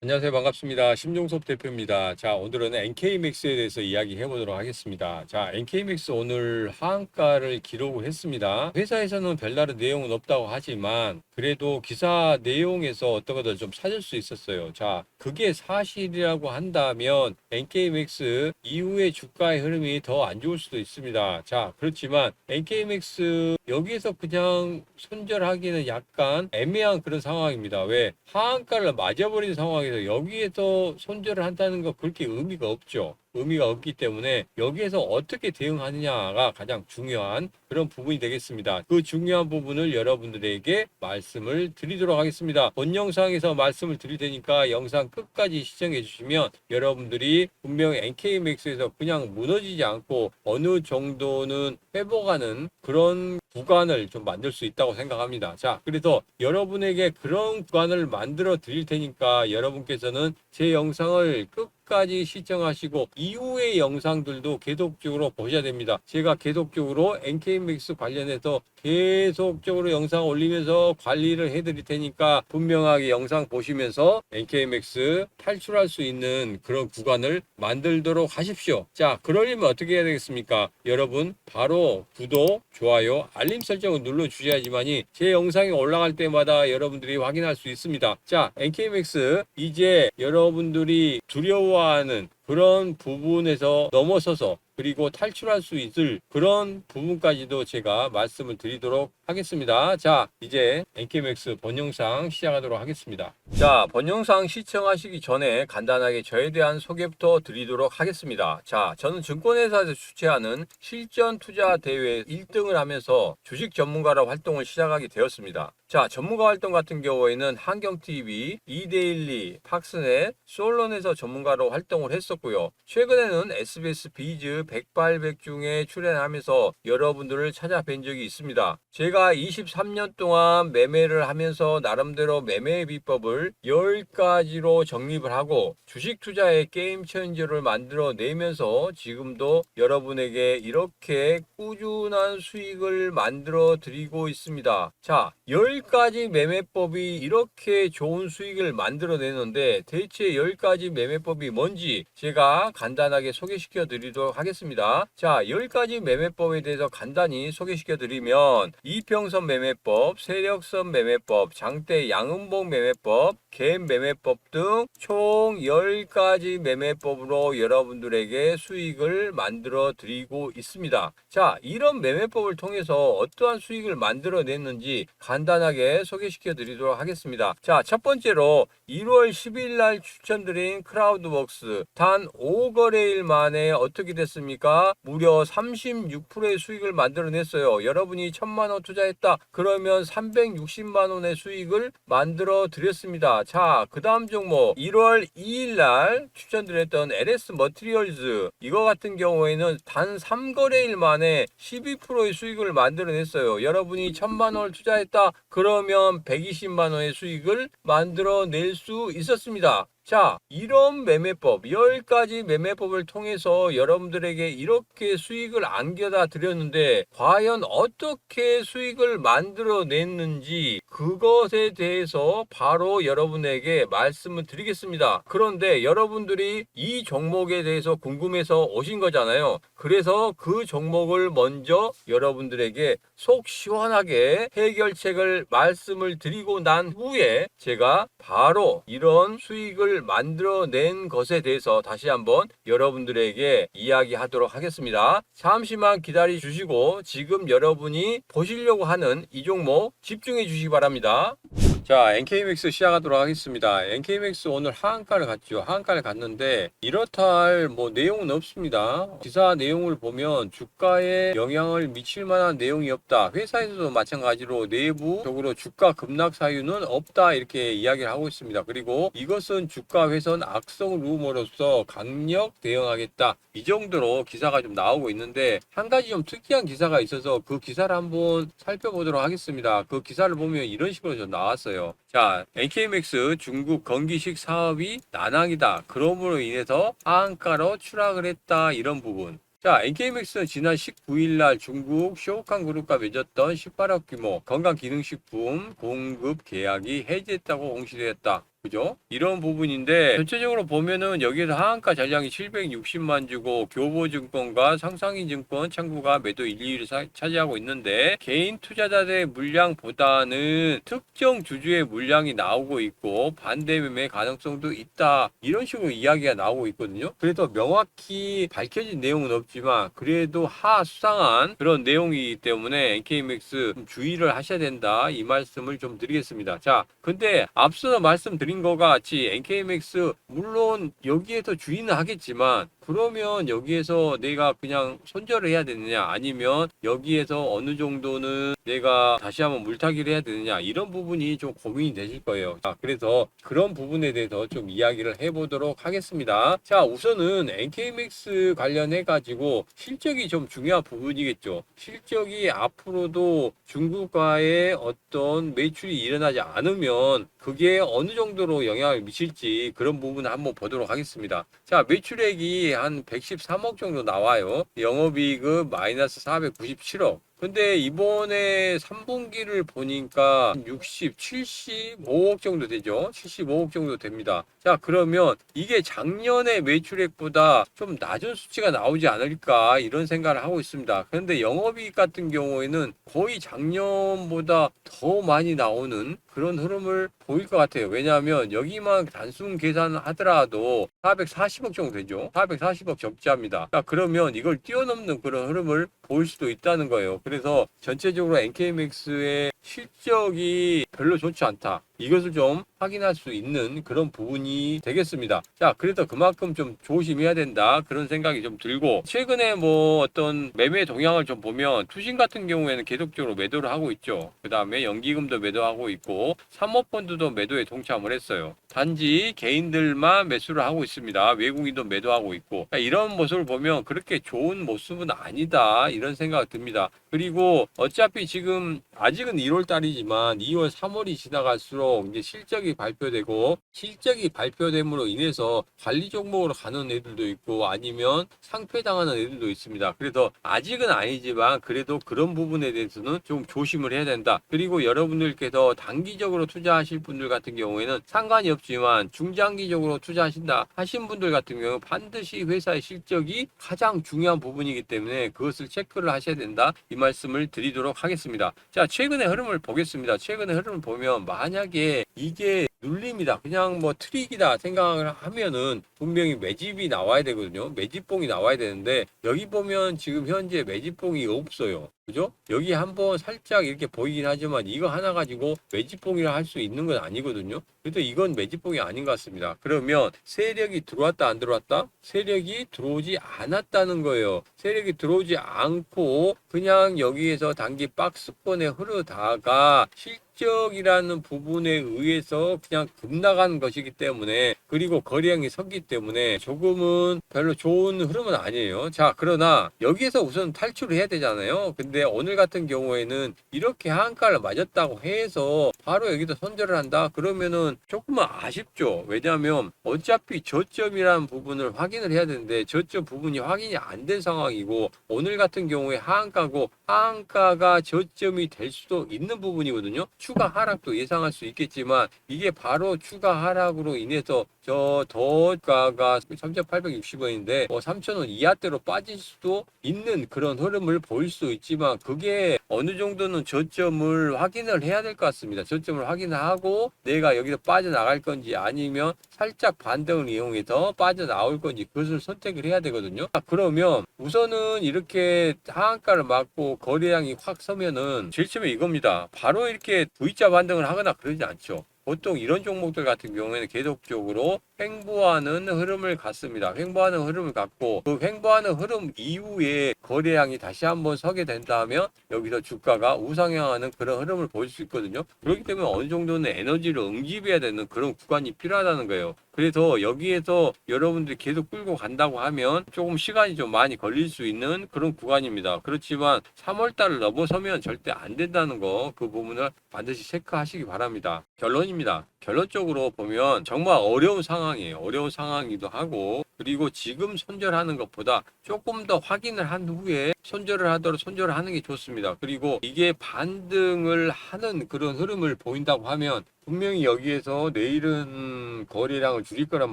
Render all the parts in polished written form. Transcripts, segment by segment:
안녕하세요. 반갑습니다. 심종섭 대표입니다. 자, 오늘은 NK맥스에 대해서 이야기해 보도록 하겠습니다. 자, NK맥스 오늘 하한가를 기록을 했습니다. 회사에서는 별다른 내용은 없다고 하지만 그래도 기사 내용에서 어떤 것들 좀 찾을 수 있었어요. 자, 그게 사실이라고 한다면 NK맥스 이후의 주가의 흐름이 더 안 좋을 수도 있습니다. 자, 그렇지만 NK맥스 여기에서 그냥 손절하기는 약간 애매한 그런 상황입니다. 왜? 하한가를 맞아버린 상황에서 여기에서 손절을 한다는 거 그렇게 의미가 없죠. 의미가 없기 때문에 여기에서 어떻게 대응하느냐가 가장 중요한 그런 부분이 되겠습니다. 그 중요한 부분을 여러분들에게 말씀을 드리도록 하겠습니다. 본 영상에서 말씀을 드릴 테니까 영상 끝까지 시청해 주시면 여러분들이 분명히 NK맥스에서 그냥 무너지지 않고 어느 정도는 회복하는 그런 구간을 좀 만들 수 있다고 생각합니다. 자, 그래서 여러분에게 그런 구간을 만들어 드릴 테니까 여러분께서는 제 영상을 끝까지 시청하시고 이후의 영상들도 계속적으로 보셔야 됩니다. 제가 계속적으로 NK맥스 관련해서 계속적으로 영상 올리면서 관리를 해드릴 테니까 분명하게 영상 보시면서 NK맥스 탈출할 수 있는 그런 구간을 만들도록 하십시오. 자, 그러려면 어떻게 해야 되겠습니까? 여러분 바로 구독, 좋아요, 알림 설정을 눌러주셔야지만이 제 영상이 올라갈 때마다 여러분들이 확인할 수 있습니다. 자, NK맥스 이제 여러분들이 두려워하는 그런 부분에서 넘어서서 그리고 탈출할 수 있을 그런 부분까지도 제가 말씀을 드리도록 하겠습니다. 자, 이제 NK맥스 본 영상 시작하도록 하겠습니다. 자, 본 영상 시청하시기 전에 간단하게 저에 대한 소개부터 드리도록 하겠습니다. 자, 저는 증권회사에서 주최하는 실전 투자 대회 1등을 하면서 주식 전문가로 활동을 시작하게 되었습니다. 자, 전문가 활동 같은 경우에는 한경TV, 이데일리, 팍스넷, 솔론에서 전문가로 활동을 했었고요. 최근에는 SBS 비즈 백발백중에 출연하면서 여러분들을 찾아뵌 적이 있습니다. 제가 23년 동안 매매를 하면서 나름대로 매매의 비법을 10가지로 정립을 하고 주식 투자의 게임 체인저를 만들어 내면서 지금도 여러분에게 이렇게 꾸준한 수익을 만들어 드리고 있습니다. 자, 10가지 매매법이 이렇게 좋은 수익을 만들어 내는데 대체 10가지 매매법이 뭔지 제가 간단하게 소개시켜 드리도록 하겠습니다. 자, 10가지 매매법에 대해서 간단히 소개시켜 드리면 이평선 매매법, 세력선 매매법, 장대 양음봉 매매법, 갭 매매법 등 총 10가지 매매법으로 여러분들에게 수익을 만들어 드리고 있습니다. 자, 이런 매매법을 통해서 어떠한 수익을 만들어 냈는지 간단하게 소개시켜 드리도록 하겠습니다. 자, 첫 번째로 1월 10일 날 추천드린 크라우드웍스 단 5거래일 만에 어떻게 됐습니까? 무려 36%의 수익을 만들어냈어요. 여러분이 1000만원 투자했다 그러면 360만원의 수익을 만들어 드렸습니다. 자, 그 다음 종목 1월 2일 날 추천드렸던 LS 머티리얼즈 이거 같은 경우에는 단 3거래일 만에 12%의 수익을 만들어냈어요. 여러분이 1000만원을 투자했다 그러면 120만원의 수익을 만들어낼 수 있었습니다. 자, 이런 매매법, 10가지 매매법을 통해서 여러분들에게 이렇게 수익을 안겨다 드렸는데 과연 어떻게 수익을 만들어냈는지 그것에 대해서 바로 여러분에게 말씀을 드리겠습니다. 그런데 여러분들이 이 종목에 대해서 궁금해서 오신 거잖아요. 그래서 그 종목을 먼저 여러분들에게 속 시원하게 해결책을 말씀을 드리고 난 후에 제가 바로 이런 수익을 만들어낸 것에 대해서 다시 한번 여러분들에게 이야기하도록 하겠습니다. 잠시만 기다려 주시고 지금 여러분이 보시려고 하는 이 종목 집중해 주시기 바랍니다. 자, NK맥스 시작하도록 하겠습니다. NK맥스 오늘 하한가를 갔죠. 하한가를 갔는데 이렇다 할 뭐 내용은 없습니다. 기사 내용을 보면 주가에 영향을 미칠 만한 내용이 없다. 회사에서도 마찬가지로 내부적으로 주가 급락 사유는 없다 이렇게 이야기를 하고 있습니다. 그리고 이것은 주가 훼손 악성 루머로서 강력 대응하겠다. 이 정도로 기사가 좀 나오고 있는데 한 가지 좀 특이한 기사가 있어서 그 기사를 한번 살펴보도록 하겠습니다. 그 기사를 보면 이런 식으로 좀 나왔어요. 자, NK맥스 중국 건기식 사업이 난항이다. 그러므로 인해서 하한가로 추락을 했다. 이런 부분. 자, NK맥스는 지난 19일 날 중국 쇼칸 그룹과 맺었던 18억 규모 건강기능식품 공급 계약이 해지했다고 공시되었다. 그죠? 이런 부분인데 전체적으로 보면은 여기에서 하한가 잔량이 760만 주고 교보증권과 상상인증권 창구가 매도 1, 2위를 차지하고 있는데 개인 투자자들의 물량보다는 특정 주주의 물량이 나오고 있고 반대 매매 가능성도 있다. 이런 식으로 이야기가 나오고 있거든요. 그래도 명확히 밝혀진 내용은 없지만 그래도 하수상한 그런 내용이기 때문에 NKMX 좀 주의를 하셔야 된다. 이 말씀을 좀 드리겠습니다. 자, 근데 앞서 말씀드린 것과 같이 NKMX 물론 여기에서 주의는 하겠지만 그러면 여기에서 내가 그냥 손절을 해야 되느냐 아니면 여기에서 어느 정도는 내가 다시 한번 물타기를 해야 되느냐 이런 부분이 좀 고민이 되실 거예요. 자, 그래서 그런 부분에 대해서 좀 이야기를 해보도록 하겠습니다. 자, 우선은 NKMX 관련해 가지고 실적이 좀 중요한 부분이겠죠. 실적이 앞으로도 중국과의 어떤 매출이 일어나지 않으면 그게 어느 정도로 영향을 미칠지 그런 부분을 한번 보도록 하겠습니다. 자, 매출액이 한 113억 정도 나와요. 영업이익은 마이너스 497억. 근데 이번에 3분기를 보니까 60, 75억 정도 되죠. 75억 정도 됩니다. 자, 그러면 이게 작년의 매출액보다 좀 낮은 수치가 나오지 않을까 이런 생각을 하고 있습니다. 그런데 영업이익 같은 경우에는 거의 작년보다 더 많이 나오는 그런 흐름을 보일 것 같아요. 왜냐하면 여기만 단순 계산을 하더라도 440억 정도 되죠. 440억 적자입니다. 자, 그러면 이걸 뛰어넘는 그런 흐름을 보일 수도 있다는 거예요. 그래서 전체적으로 NKMX의 실적이 별로 좋지 않다. 이것을 좀 확인할 수 있는 그런 부분이 되겠습니다. 자, 그래서 그만큼 좀 조심해야 된다. 그런 생각이 좀 들고, 최근에 뭐 어떤 매매 동향을 좀 보면 투신 같은 경우에는 계속적으로 매도를 하고 있죠. 그 다음에 연기금도 매도하고 있고, 사모펀드도 매도에 동참을 했어요. 단지 개인들만 매수를 하고 있습니다. 외국인도 매도하고 있고, 이런 모습을 보면 그렇게 좋은 모습은 아니다. 이런 생각이 듭니다. 그리고 어차피 지금 아직은 1월 달이지만 2월, 3월이 지나갈수록 이제 실적이 발표되고 실적이 발표됨으로 인해서 관리 종목으로 가는 애들도 있고 아니면 상폐당하는 애들도 있습니다. 그래서 아직은 아니지만 그래도 그런 부분에 대해서는 좀 조심을 해야 된다. 그리고 여러분들께서 단기적으로 투자하실 분들 같은 경우에는 상관이 없지만 중장기적으로 투자하신다 하신 분들 같은 경우 반드시 회사의 실적이 가장 중요한 부분이기 때문에 그것을 체크를 하셔야 된다. 이 말씀을 드리도록 하겠습니다. 자, 최근의 흐름을 보겠습니다. 최근의 흐름을 보면 만약에 이게 눌림이다. 그냥 뭐 트릭이다 생각을 하면은 분명히 매집이 나와야 되거든요. 매집봉이 나와야 되는데 여기 보면 지금 현재 매집봉이 없어요. 그죠? 여기 한번 살짝 이렇게 보이긴 하지만 이거 하나 가지고 매집봉이라 할 수 있는 건 아니거든요. 그래도 이건 매집봉이 아닌 것 같습니다. 그러면 세력이 들어왔다 안 들어왔다? 세력이 들어오지 않았다는 거예요. 세력이 들어오지 않고 그냥 여기에서 단기 박스권에 흐르다가 실적이라는 부분에 의해서 그냥 급나간 것이기 때문에 그리고 거래량이 섰기 때문에 조금은 별로 좋은 흐름은 아니에요. 자, 그러나 여기에서 우선 탈출을 해야 되잖아요. 근데 오늘 같은 경우에는 이렇게 한가를 맞았다고 해서 바로 여기서 손절을 한다? 그러면은 조금은 아쉽죠. 왜냐하면 어차피 저점이라는 부분을 확인을 해야 되는데 저점 부분이 확인이 안 된 상황이고 오늘 같은 경우에 하한가고 하한가가 저점이 될 수도 있는 부분이거든요. 추가 하락도 예상할 수 있겠지만 이게 바로 추가 하락으로 인해서 저 더가가 3,860원인데 3,000원 이하대로 빠질 수도 있는 그런 흐름을 보일 수 있지만 그게 어느 정도는 저점을 확인을 해야 될 것 같습니다. 저점을 확인하고 내가 여기서 빠져나갈 건지 아니면 살짝 반등을 이용해서 빠져나올 건지 그것을 선택을 해야 되거든요. 그러면 우선은 이렇게 하한가를 맞고 거래량이 확 서면은 제일 처음에 이겁니다. 바로 이렇게 V자 반등을 하거나 그러지 않죠. 보통 이런 종목들 같은 경우에는 계속적으로 횡보하는 흐름을 갖습니다. 횡보하는 흐름을 갖고 그 횡보하는 흐름 이후에 거래량이 다시 한번 서게 된다면 여기서 주가가 우상향하는 그런 흐름을 보일 수 있거든요. 그렇기 때문에 어느 정도는 에너지를 응집해야 되는 그런 구간이 필요하다는 거예요. 그래서 여기에서 여러분들이 계속 끌고 간다고 하면 조금 시간이 좀 많이 걸릴 수 있는 그런 구간입니다. 그렇지만 3월달을 넘어서면 절대 안 된다는 거 그 부분을 반드시 체크하시기 바랍니다. 결론입니다. 결론적으로 보면 정말 어려운 상황이에요. 어려운 상황이기도 하고 그리고 지금 손절하는 것보다 조금 더 확인을 한 후에 손절을 하도록 손절을 하는 게 좋습니다. 그리고 이게 반등을 하는 그런 흐름을 보인다고 하면 분명히 여기에서 내일은 거래량을 줄일 거란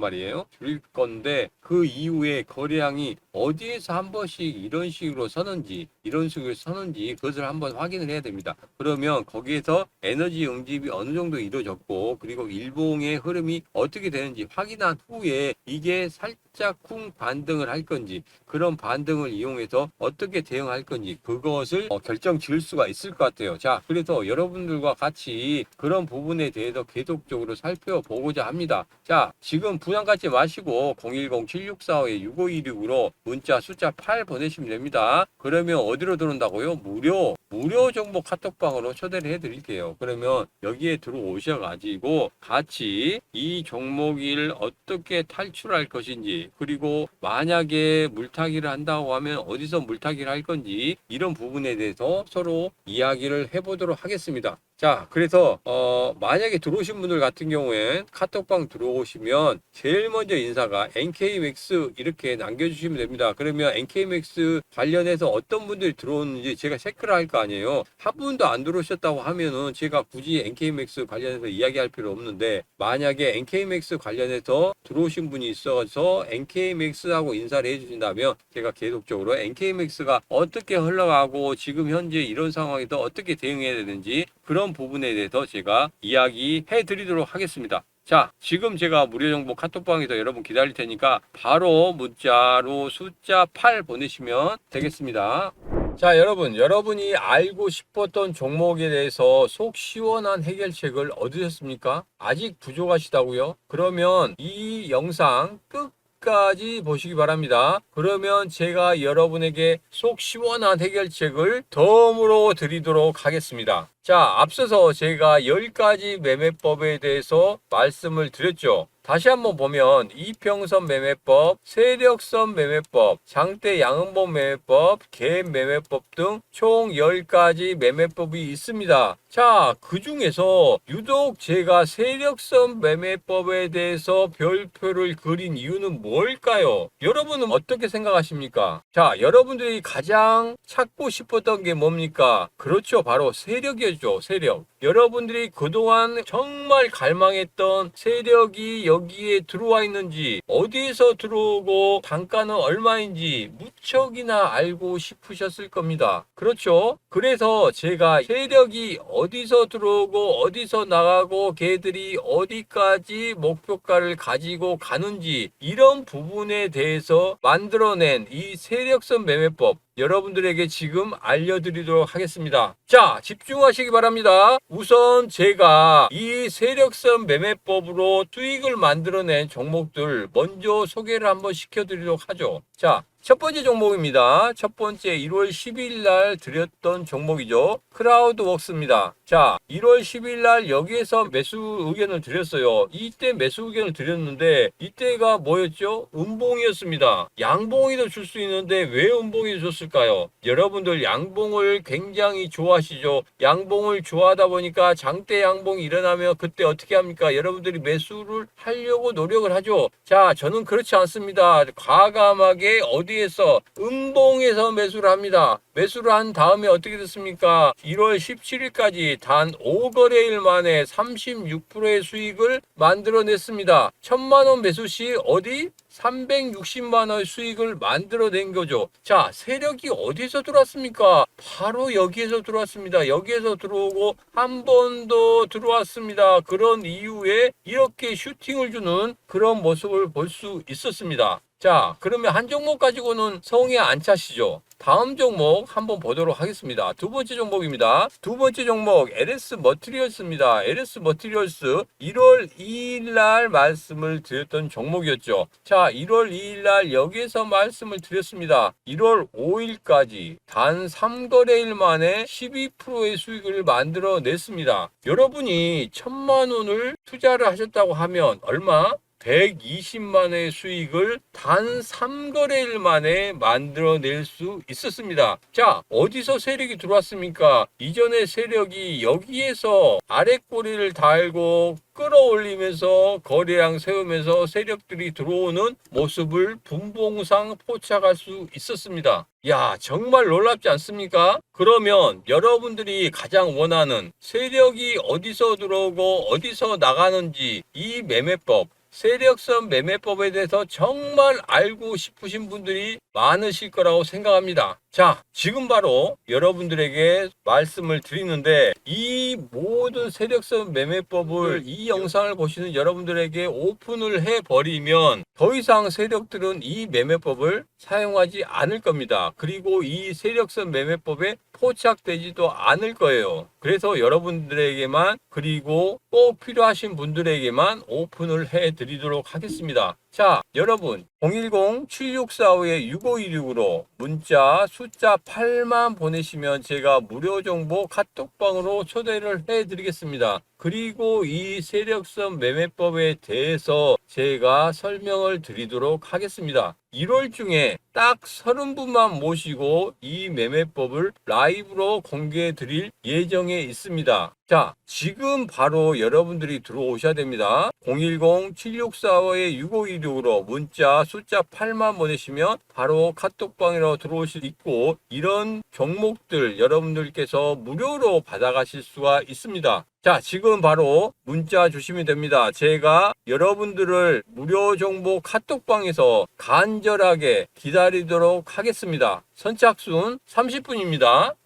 말이에요. 줄일 건데 그 이후에 거래량이 어디에서 한 번씩 이런 식으로 서는지 이런 식으로 서는지 그것을 한번 확인을 해야 됩니다. 그러면 거기에서 에너지 응집이 어느 정도 이루어졌고 그리고 일봉의 흐름이 어떻게 되는지 확인한 후에 이게 살짝 쿵 반등을 할 건지 그런 반등을 이용해서 어떻게 대응할 건지 그것을 결정 지을 수가 있을 것 같아요. 자, 그래서 여러분들과 같이 그런 부분에 대해서 계속적으로 살펴보고자 합니다. 자, 지금 부담 갖지 마시고 010-7645-6526으로 문자 숫자 8 보내시면 됩니다. 그러면 어디로 들어온다고요? 무료 정보 카톡방으로 초대를 해드릴게요. 그러면 여기에 들어오셔가지고 같이 이 종목을 어떻게 탈출할 것인지 그리고 만약에 물타기를 한다고 하면 어디서 물타기를 할 건지 이런 부분에 대해서 서로 이야기를 해보도록 하겠습니다. 자, 그래서 만약에 들어오신 분들 같은 경우엔 카톡방 들어오시면 제일 먼저 인사가 NK맥스 이렇게 남겨주시면 됩니다. 그러면 NK맥스 관련해서 어떤 분들이 들어오는지 제가 체크를 할 거 아니에요. 한 분도 안 들어오셨다고 하면은 제가 굳이 NK맥스 관련해서 이야기할 필요 없는데 만약에 NK맥스 관련해서 들어오신 분이 있어서 NK맥스하고 인사를 해주신다면 제가 계속적으로 NK맥스가 어떻게 흘러가고 지금 현재 이런 상황에서 어떻게 대응해야 되는지 그런 부분에 대해서 제가 이야기해 드리도록 하겠습니다. 자, 지금 제가 무료 정보 카톡방에서 여러분 기다릴 테니까 바로 문자로 숫자 8 보내시면 되겠습니다. 자, 여러분이 알고 싶었던 종목에 대해서 속 시원한 해결책을 얻으셨습니까? 아직 부족하시다고요? 그러면 이 영상 끝까지 보시기 바랍니다. 그러면 제가 여러분에게 속 시원한 해결책을 덤으로 드리도록 하겠습니다. 자, 앞서서 제가 10가지 매매법에 대해서 말씀을 드렸죠. 다시 한번 보면 이평선 매매법, 세력선 매매법, 장대 양음봉 매매법, 갭 매매법 등 총 10가지 매매법이 있습니다. 자, 그 중에서 유독 제가 세력선 매매법에 대해서 별표를 그린 이유는 뭘까요? 여러분은 어떻게 생각하십니까? 자, 여러분들이 가장 찾고 싶었던 게 뭡니까? 그렇죠. 바로 세력이었죠. 세력. 여러분들이 그동안 정말 갈망했던 세력이 여기에 들어와 있는지 어디에서 들어오고 단가는 얼마인지 무척이나 알고 싶으셨을 겁니다. 그렇죠? 그래서 제가 세력이 어디서 들어오고 어디서 나가고 걔들이 어디까지 목표가를 가지고 가는지 이런 부분에 대해서 만들어낸 이 세력선 매매법 여러분들에게 지금 알려드리도록 하겠습니다. 자, 집중하시기 바랍니다. 우선 제가 이 세력선 매매법으로 수익을 만들어낸 종목들 먼저 소개를 한번 시켜드리도록 하죠. 자, 첫 번째 종목입니다. 첫 번째 1월 10일 날 드렸던 종목이죠. 크라우드웍스입니다. 자, 1월 10일 날 여기에서 매수 의견을 드렸어요. 이때 매수 의견을 드렸는데 이때가 뭐였죠? 음봉이었습니다. 양봉이도 줄 수 있는데 왜 음봉이 줬을까요? 여러분들 양봉을 굉장히 좋아하시죠. 양봉을 좋아하다 보니까 장대 양봉이 일어나면 그때 어떻게 합니까? 여러분들이 매수를 하려고 노력을 하죠. 자, 저는 그렇지 않습니다. 과감하게 어디에서 음봉에서 매수를 합니다. 매수를 한 다음에 어떻게 됐습니까? 1월 17일까지 단 5거래일 만에 36%의 수익을 만들어냈습니다. 1000만원 매수 시 어디? 360만원의 수익을 만들어낸 거죠. 자, 세력이 어디서 들어왔습니까? 바로 여기에서 들어왔습니다. 여기에서 들어오고 한 번 더 들어왔습니다. 그런 이후에 이렇게 슈팅을 주는 그런 모습을 볼 수 있었습니다. 자, 그러면 한 종목 가지고는 성에 안 차시죠? 다음 종목 한번 보도록 하겠습니다. 두 번째 종목입니다. 두 번째 종목 LS 머티리얼스입니다. LS 머티리얼스 1월 2일 날 말씀을 드렸던 종목이었죠. 자, 1월 2일 날 여기에서 말씀을 드렸습니다. 1월 5일까지 단 3거래일 만에 12%의 수익을 만들어냈습니다. 여러분이 1000만 원을 투자를 하셨다고 하면 얼마? 120만원의 수익을 단 3거래일 만에 만들어낼 수 있었습니다. 자, 어디서 세력이 들어왔습니까? 이전에 세력이 여기에서 아랫꼬리를 달고 끌어올리면서 거래량 세우면서 세력들이 들어오는 모습을 분봉상 포착할 수 있었습니다. 야, 정말 놀랍지 않습니까? 그러면 여러분들이 가장 원하는 세력이 어디서 들어오고 어디서 나가는지 이 매매법, 세력선 매매법에 대해서 정말 알고 싶으신 분들이 많으실 거라고 생각합니다. 자, 지금 바로 여러분들에게 말씀을 드리는데 이 모든 세력선 매매법을 이 영상을 보시는 여러분들에게 오픈을 해버리면 더 이상 세력들은 이 매매법을 사용하지 않을 겁니다. 그리고 이 세력선 매매법에 포착되지도 않을 거예요. 그래서 여러분들에게만 그리고 꼭 필요하신 분들에게만 오픈을 해드리도록 하겠습니다. 자, 여러분 010-7645-6516으로 문자 숫자 8만 보내시면 제가 무료 정보 카톡방으로 초대를 해드리겠습니다. 그리고 이 세력선 매매법에 대해서 제가 설명을 드리도록 하겠습니다. 1월 중에 딱 30분만 모시고 이 매매법을 라이브로 공개해 드릴 예정에 있습니다. 자, 지금 바로 여러분들이 들어오셔야 됩니다. 010-7645-6516으로 문자 숫자 8만 보내시면 바로 카톡방으로 들어오실 수 있고 이런 종목들 여러분들께서 무료로 받아가실 수가 있습니다. 자, 지금 바로 문자 주시면 됩니다. 제가 여러분들을 무료 정보 카톡방에서 간절하게 기다리도록 하겠습니다. 선착순 30분입니다.